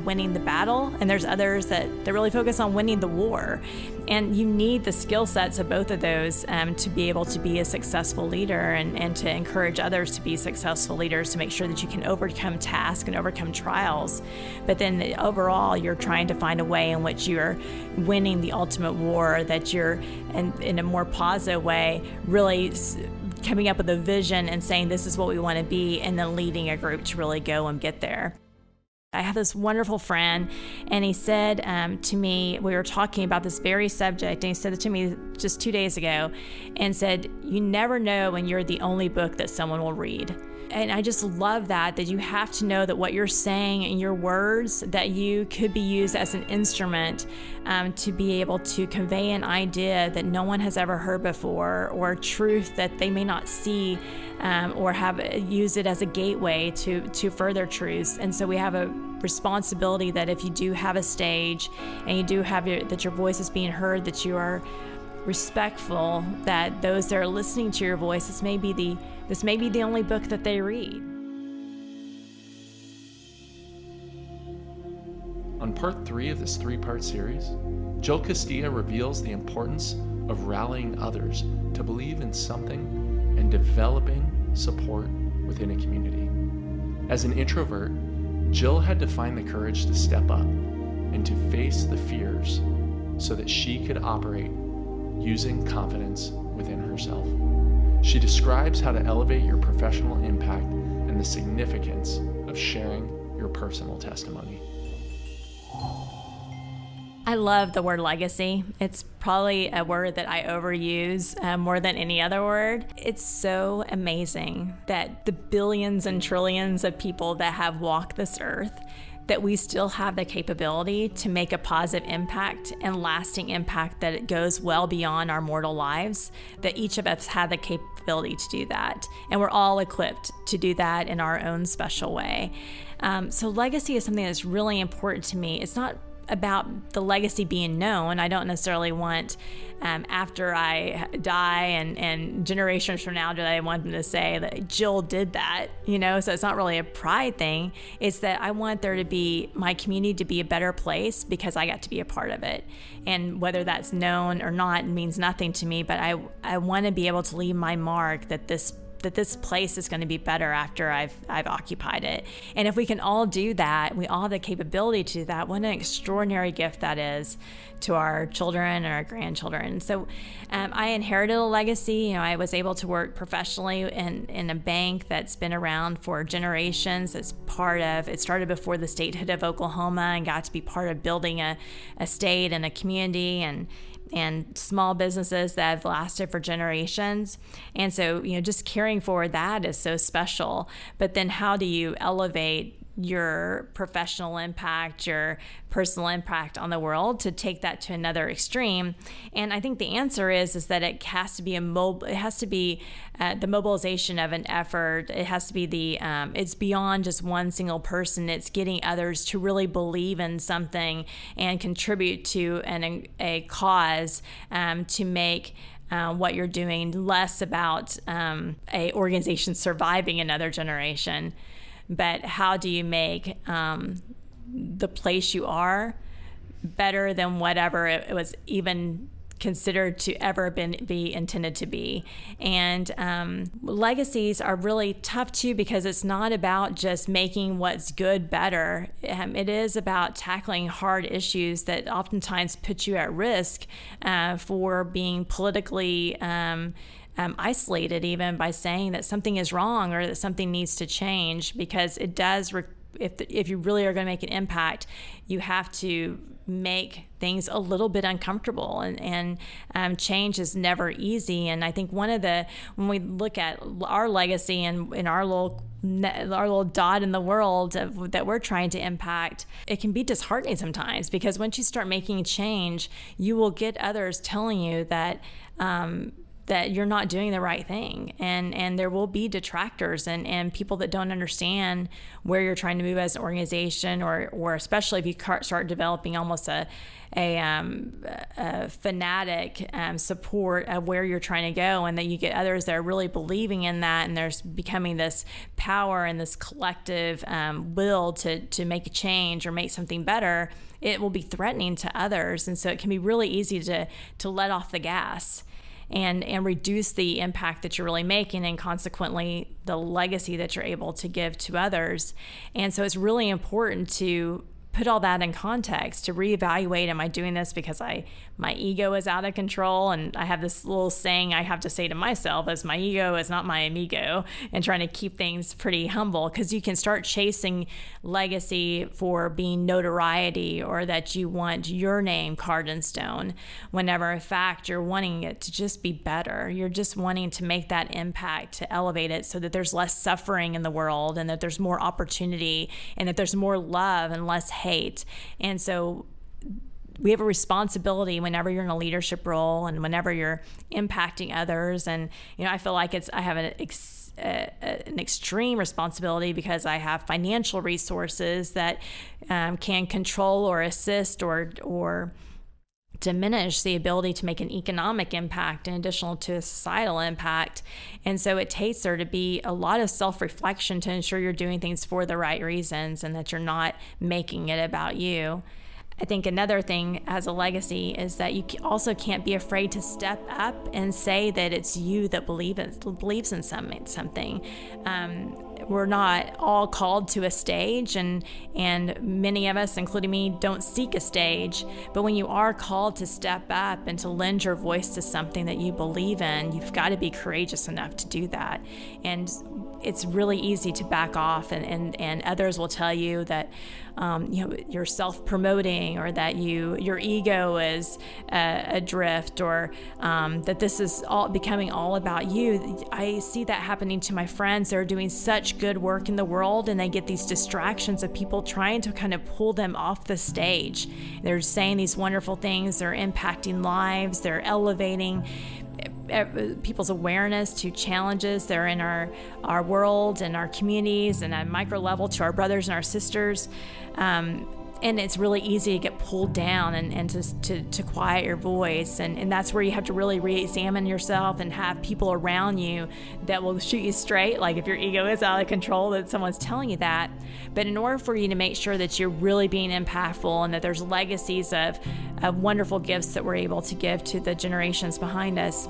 winning the battle, and there's others that really focus on winning the war. And you need the skill sets of both of those to be able to be a successful leader and to encourage others to be successful leaders, to make sure that you can overcome tasks and overcome trials. But then overall, you're trying to find a way in which you're winning the ultimate war, that you're in a more positive way, really coming up with a vision and saying this is what we want to be, and then leading a group to really go and get there. I have this wonderful friend, and he said to me, we were talking about this very subject, and he said it to me just 2 days ago and said, you never know when you're the only book that someone will read. And I just love that you have to know that what you're saying in your words, that you could be used as an instrument to be able to convey an idea that no one has ever heard before, or truth that they may not see, or use it as a gateway to further truths. And so we have a responsibility that if you do have a stage and you do have that your voice is being heard, that you are respectful, that those that are listening to your voice, this may be the only book that they read. On part 3 of this 3-part series, Jill Castilla reveals the importance of rallying others to believe in something and developing support within a community. As an introvert, Jill had to find the courage to step up and to face the fears so that she could operate using confidence within herself. She describes how to elevate your professional impact and the significance of sharing your personal testimony. I love the word legacy. It's probably a word that I overuse more than any other word. It's so amazing that the billions and trillions of people that have walked this earth, that we still have the capability to make a positive impact and lasting impact, that it goes well beyond our mortal lives, that each of us have the capability to do that. And we're all equipped to do that in our own special way. So legacy is something that's really important to me. It's not about the legacy being known. I don't necessarily want, after I die and generations from now, do I want them to say that Jill did that, so it's not really a pride thing. It's that I want there to be, my community to be a better place because I got to be a part of it. And whether that's known or not means nothing to me, but I want to be able to leave my mark that this place is going to be better after I've occupied it. And if we can all do that, we all have the capability to do that, what an extraordinary gift that is to our children and our grandchildren. So I inherited a legacy. I was able to work professionally in a bank that's been around for generations. It started before the statehood of Oklahoma, and got to be part of building a state and a community and small businesses that have lasted for generations. And so, just carrying forward that is so special. But then how do you elevate your professional impact, your personal impact on the world to take that to another extreme? And I think the answer is that it has to be the mobilization of an effort. It has to be it's beyond just one single person. It's getting others to really believe in something and contribute to a cause to make what you're doing less about a organization surviving another generation. But how do you make the place you are better than whatever it was even considered to ever be intended to be? And legacies are really tough too, because it's not about just making what's good better. It is about tackling hard issues that oftentimes put you at risk for being politically isolated, even by saying that something is wrong or that something needs to change, because it does. If you really are going to make an impact, you have to make things a little bit uncomfortable, and change is never easy. And I think when we look at our legacy and in our little dot in the world that we're trying to impact, it can be disheartening sometimes, because once you start making change, you will get others telling you that you're not doing the right thing. And there will be detractors and people that don't understand where you're trying to move as an organization, or especially if you start developing almost a fanatic support of where you're trying to go, and that you get others that are really believing in that, and there's becoming this power and this collective will to make a change or make something better. It will be threatening to others. And so it can be really easy to let off the gas and reduce the impact that you're really making, and consequently the legacy that you're able to give to others. And so it's really important to put all that in context, to reevaluate, am I doing this because my ego is out of control? And I have this little saying I have to say to myself as my ego is not my amigo, and trying to keep things pretty humble, because you can start chasing legacy for being notoriety, or that you want your name carved in stone, whenever in fact you're wanting it to just be better. You're just wanting to make that impact, to elevate it so that there's less suffering in the world, and that there's more opportunity, and that there's more love and less hate. And so we have a responsibility whenever you're in a leadership role and whenever you're impacting others. And, I feel like I have an extreme responsibility, because I have financial resources that can control or assist or diminish the ability to make an economic impact in addition to a societal impact. And so it takes there to be a lot of self-reflection to ensure you're doing things for the right reasons, and that you're not making it about you. I think another thing as a legacy is that you also can't be afraid to step up and say that it's you that believes in something. We're not all called to a stage, and many of us, including me, don't seek a stage. But when you are called to step up and to lend your voice to something that you believe in, you've got to be courageous enough to do that. And it's really easy to back off, and others will tell you that you're self-promoting, or that your ego is adrift, or that this is all becoming all about you. I see that happening to my friends. They're doing such good work in the world, and they get these distractions of people trying to kind of pull them off the stage. They're saying these wonderful things. They're impacting lives. They're elevating people's awareness to challenges that are in our world and our communities, and at a micro level to our brothers and our sisters. And it's really easy to get pulled down and to quiet your voice. And that's where you have to really re-examine yourself and have people around you that will shoot you straight. Like if your ego is out of control, that someone's telling you that. But in order for you to make sure that you're really being impactful and that there's legacies of wonderful gifts that we're able to give to the generations behind us,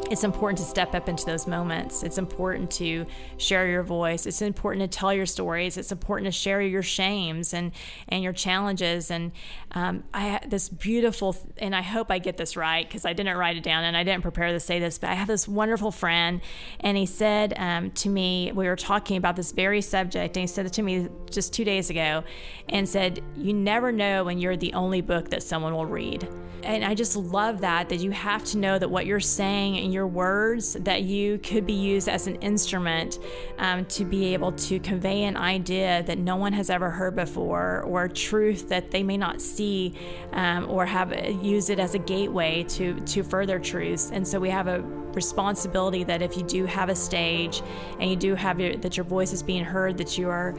it's important to step up into those moments. It's important to share your voice. It's important to tell your stories. It's important to share your shames and your challenges. And I had this beautiful, and I hope I get this right because I didn't write it down and I didn't prepare to say this, but I have this wonderful friend, and he said to me, we were talking about this very subject, and he said it to me just 2 days ago and said, you never know when you're the only book that someone will read. And I just love that you have to know that what you're saying and your words, that you could be used as an instrument to be able to convey an idea that no one has ever heard before, or a truth that they may not see, or use it as a gateway to further truths. And so we have a responsibility that if you do have a stage and you do have that your voice is being heard, that you are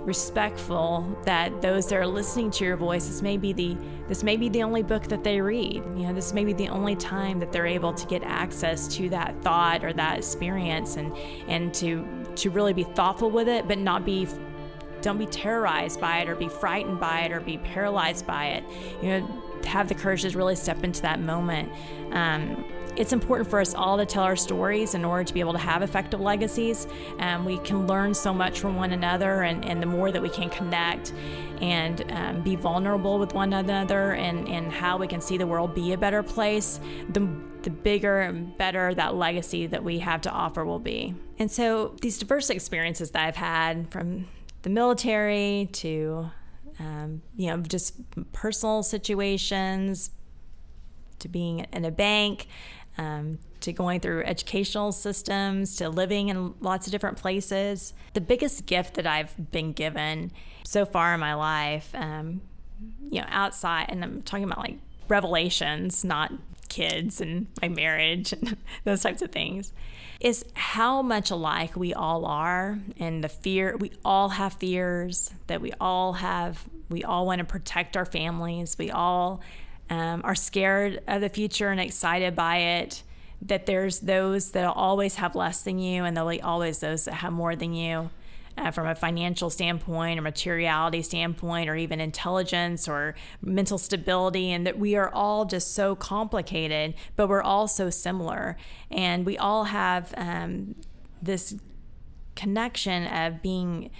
respectful, that those that are listening to your voice, this may be the only book that they read. This may be the only time that they're able to get access to that thought or that experience, and to really be thoughtful with it, but don't be terrorized by it, or be frightened by it, or be paralyzed by it. Have the courage to really step into that moment. It's important for us all to tell our stories in order to be able to have effective legacies. We can learn so much from one another, and the more that we can connect and be vulnerable with one another, and how we can see the world be a better place, the bigger and better that legacy that we have to offer will be. And so these diverse experiences that I've had, from the military to just personal situations, to being in a bank, to going through educational systems, to living in lots of different places. The biggest gift that I've been given so far in my life, outside, and I'm talking about like revelations, not kids and my marriage and those types of things, is how much alike we all are, and the fear. We all have fears that we all want to protect our families. We all are scared of the future and excited by it, that there's those that'll always have less than you, and there'll be always those that have more than you, from a financial standpoint or materiality standpoint, or even intelligence or mental stability, and that we are all just so complicated, but we're all so similar. And we all have this connection of being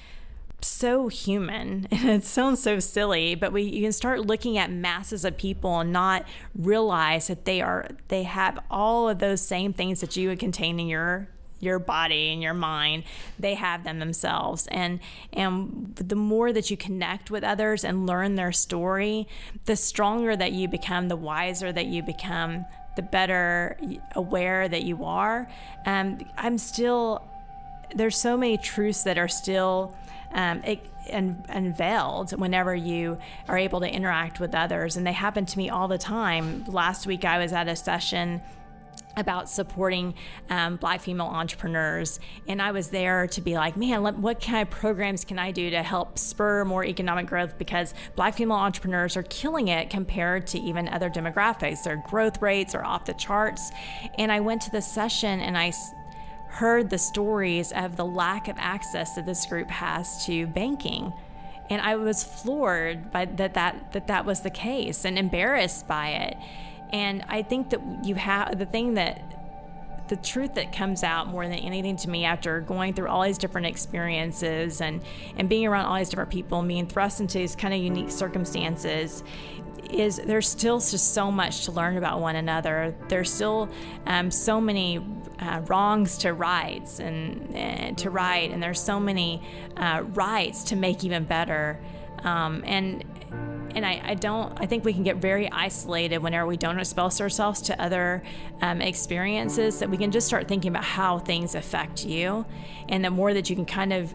so human, and it sounds so silly, but you can start looking at masses of people and not realize that they have all of those same things that you would contain in your body and your mind. They have them themselves, and the more that you connect with others and learn their story, the stronger that you become, the wiser that you become, the better aware that you are. There's so many truths that are still unveiled whenever you are able to interact with others, and they happen to me all the time. Last week I was at a session about supporting Black female entrepreneurs, and I was there to be like, man, what kind of programs can I do to help spur more economic growth, because Black female entrepreneurs are killing it compared to even other demographics. Their growth rates are off the charts. And I went to the session and I heard the stories of the lack of access that this group has to banking. And I was floored by that was the case, and embarrassed by it. And I think that the thing that the truth that comes out more than anything to me after going through all these different experiences and being around all these different people, being thrust into these kind of unique circumstances, is there's still just so much to learn about one another. There's still so many wrongs to rights and to right, and there's so many rights to make even better. I think we can get very isolated whenever we don't expose ourselves to other experiences, that we can just start thinking about how things affect you. And the more that you can kind of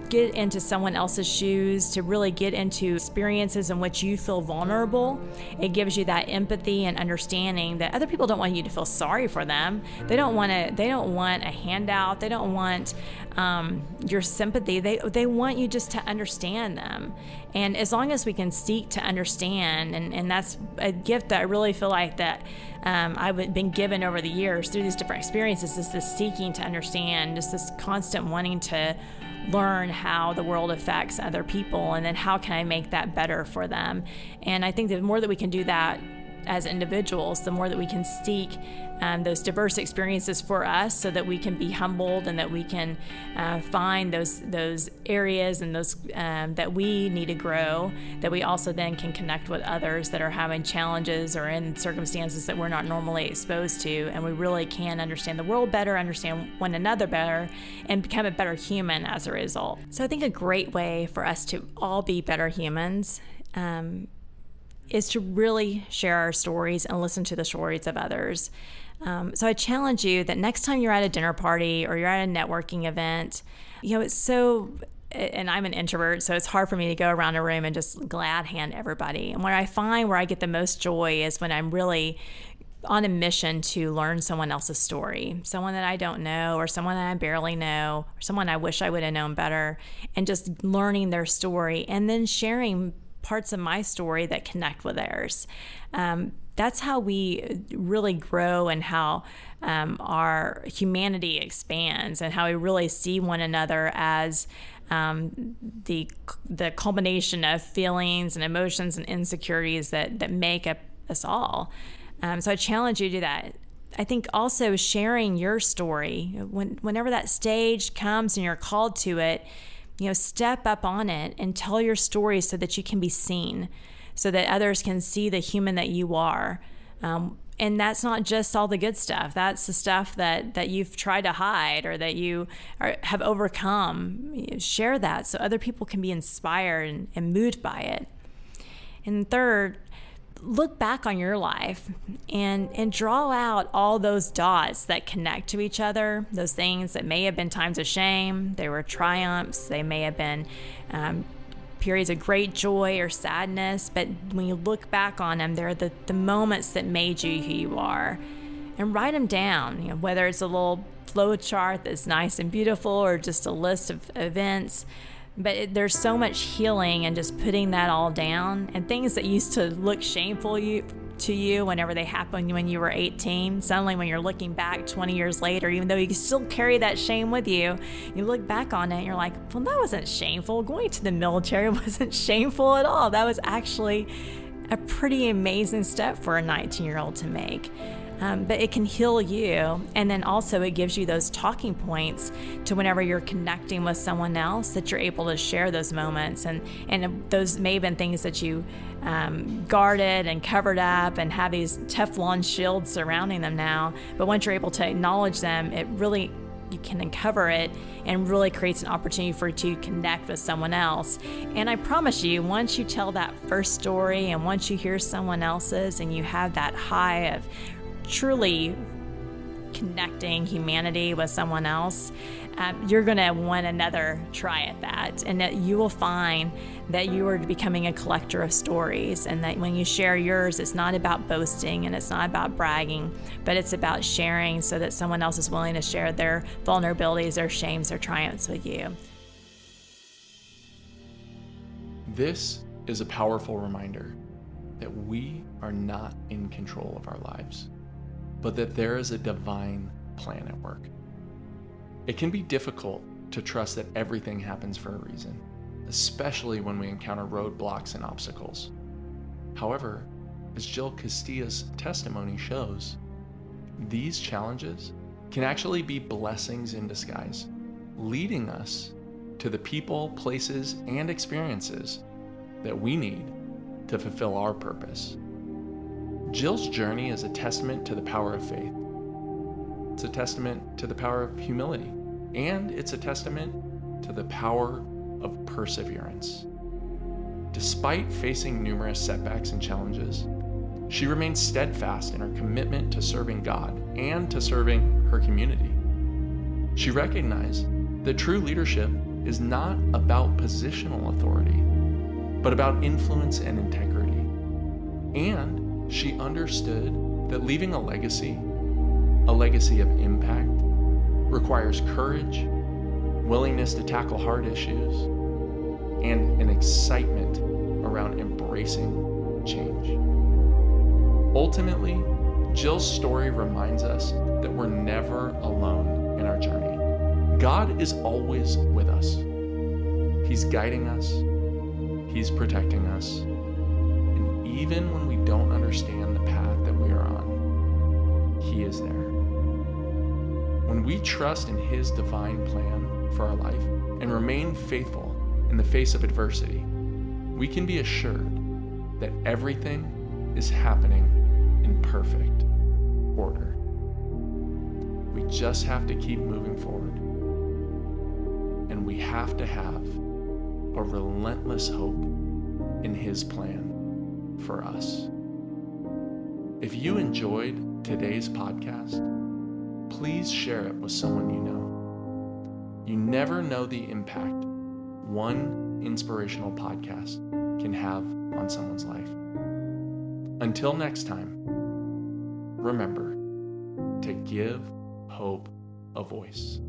get into someone else's shoes, to really get into experiences in which you feel vulnerable, it gives you that empathy and understanding that other people don't want you to feel sorry for them. They don't want a handout. They don't want your sympathy. They want you just to understand them. And as long as we can seek to understand, and that's a gift that I really feel like that I've been given over the years through these different experiences, is this seeking to understand, just this constant wanting to learn how the world affects other people, and then how can I make that better for them. And I think the more that we can do that as individuals, the more that we can seek those diverse experiences for us, so that we can be humbled, and that we can find those areas and those that we need to grow, that we also then can connect with others that are having challenges or in circumstances that we're not normally exposed to, and we really can understand the world better, understand one another better, and become a better human as a result. So I think a great way for us to all be better humans is to really share our stories and listen to the stories of others. So I challenge you that next time you're at a dinner party or you're at a networking event, it's so, and I'm an introvert, so it's hard for me to go around a room and just glad hand everybody. And where I find where I get the most joy is when I'm really on a mission to learn someone else's story, someone that I don't know, or someone that I barely know, or someone I wish I would have known better, and just learning their story and then sharing parts of my story that connect with theirs. That's how we really grow, and how our humanity expands, and how we really see one another as the culmination of feelings and emotions and insecurities that make up us all. So I challenge you to do that. I think also sharing your story, whenever that stage comes and you're called to it, step up on it and tell your story so that you can be seen, so that others can see the human that you are. And that's not just all the good stuff. That's the stuff that you've tried to hide or that you have overcome. Share that so other people can be inspired and moved by it. And third, look back on your life and draw out all those dots that connect to each other, those things that may have been times of shame, they were triumphs, they may have been periods of great joy or sadness, but when you look back on them, they're the moments that made you who you are. And write them down, whether it's a little flow chart that's nice and beautiful or just a list of events. But there's so much healing in just putting that all down, and things that used to look shameful to you whenever they happened when you were 18. Suddenly when you're looking back 20 years later, even though you can still carry that shame with you, you look back on it and you're like, well, that wasn't shameful. Going to the military wasn't shameful at all. That was actually a pretty amazing step for a 19-year-old to make. But it can heal you, and then also it gives you those talking points to whenever you're connecting with someone else, that you're able to share those moments, and those may have been things that you guarded and covered up and have these Teflon shields surrounding them now. But once you're able to acknowledge them, you can uncover it and really creates an opportunity for you to connect with someone else. And I promise you, once you tell that first story and once you hear someone else's and you have that high of truly connecting humanity with someone else, you're going to want another try at that, and that you will find that you are becoming a collector of stories, and that when you share yours, it's not about boasting and it's not about bragging, but it's about sharing so that someone else is willing to share their vulnerabilities, their shames, their triumphs with you. This is a powerful reminder that we are not in control of our lives, but that there is a divine plan at work. It can be difficult to trust that everything happens for a reason, especially when we encounter roadblocks and obstacles. However, as Jill Castilla's testimony shows, these challenges can actually be blessings in disguise, leading us to the people, places, and experiences that we need to fulfill our purpose. Jill's journey is a testament to the power of faith. It's a testament to the power of humility, and it's a testament to the power of perseverance. Despite facing numerous setbacks and challenges, she remains steadfast in her commitment to serving God and to serving her community. She recognized that true leadership is not about positional authority, but about influence and integrity. And she understood that leaving a legacy of impact, requires courage, willingness to tackle hard issues, and an excitement around embracing change. Ultimately, Jill's story reminds us that we're never alone in our journey. God is always with us. He's guiding us. He's protecting us. And even when we don't understand the path that we are on, He is there. When we trust in His divine plan for our life and remain faithful in the face of adversity, we can be assured that everything is happening in perfect order. We just have to keep moving forward. And we have to have a relentless hope in His plan for us. If you enjoyed today's podcast, please share it with someone you know. You never know the impact one inspirational podcast can have on someone's life. Until next time, remember to give hope a voice.